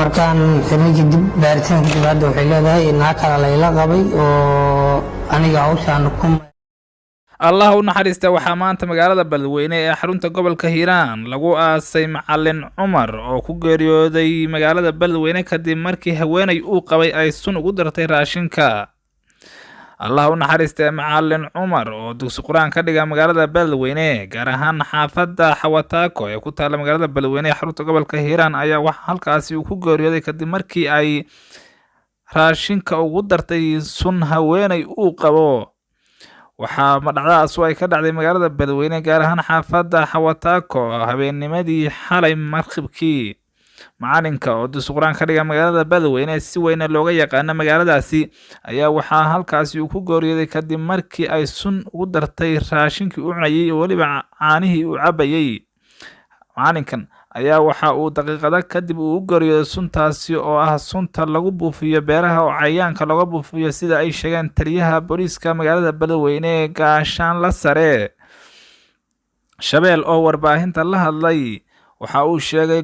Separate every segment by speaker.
Speaker 1: markaan xirnay kadib baaritaan kadib hadda waxay leedahay naag kale layla qabay oo aniga hawshaan ku
Speaker 2: allah u naxariista waxaa maanta magaalada Beledweyne ee xarunta gobolka Hiiraan lagu aasay macallin Cumar oo ku geeriyooday magaalada Beledweyne kadib markii haweenay uu qabay ay sun ugu dartay raashinka. allah u naxariista macallin Cumar oo dugsi quraan ka dhiga magaalada Beledweyne gaar ahaan xaafadda Xawataako ee ku taal magaalada Beledweyne ee xarunta gobolka Hiiraan ayaa wax halkaasi uu ku geeriyooday kadib markii ay raashinka ugu dartay sun haweenay uu qabo. waxaa dhacdadaas ay ka dhacday magaalada Beledweyne gaar ahaan xaafadda Xawataako habeennimadii xalay markibkii. macalinka oo dugsi quraan ka dhiga magaalada Beledweyne si weyn looga yaqaan magaaladaasi ayaa waxaa halkaasi uu ku geeriyooday kadib markii ay sun ugu dartay raashinkii uu cunayay iyo waliba caanihii uu cabayay. macalinkan ayaa waxa uu daqiiqado kadib uu u geeriyooday suntaasi oo ah sunta lagu buufiyo beeraha oo cayayaanka laga buufiyo sida ay sheegeen taliyaha booliiska magaalada Beledweyne gaashaan la sare Shabeel oo warbaahinta la hadlay waxa uu sheegay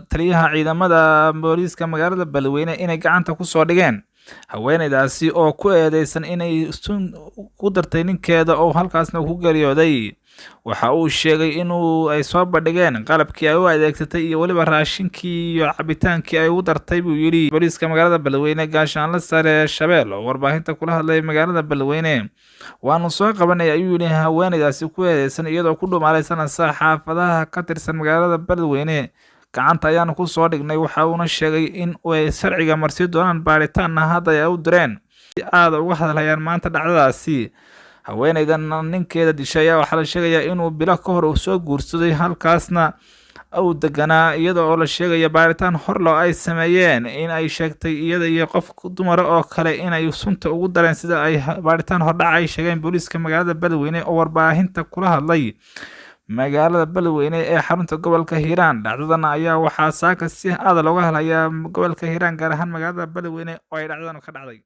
Speaker 2: taliyaha ciidamada booliiska magaalada Beledweyne inay gacanta ku soo dhigeen haweeneydaasi oo ku eedeysan inay sun ku dartay ninkeeda oo halkaasna ku geeriyooday. waxa uu sheegay inuu ay soo bandhigeen qalabkii ay u adeegsatay iyo waliba raashinkii iyo cabitaankii ay ugu dartay buu yiri booliiska magaalada Beledweyne gaashaan la sare Shabeel oo warbaahinta kula hadlay magaalada Beledweyne. waanu soo qabanay ayuu yiri haweeneydaasi ku eedeysan iyadoo ku dhumaalaysanaysa xaafadaha ka tirsan magaalada Beledweyne gacanta ayaanu ku soo dhignay. waxa uu sheegay in ay sharciga marsi doonaan baaritaanna hadda ay u direen si aad uga hadlayaan maanta dhacdadaasi. haweeneydan ninkeeda dishay waxa la sheegayaa inuu bilo ka hor uu soo guursaday halkaasna uu deganaa iyada oo la sheegaya baaritaan hor loo ay sameeyeen in ay sheegtay iyada iyo qof dumar oo kale in ay sunta ugu dareen sida ay baaritaan hor dhac ay sheegeen booliiska magaalada Beledweyne oo warbaahinta kula hadlay magaalada Beledweyne ee xarunta gobolka Hiiraan. dhacdadan ayaa waxaa saaka si aad looga hadlayaa gobolka Hiiraan gaar ahaan magaalada Beledweyne oo ay dhacdadan ka dhacday.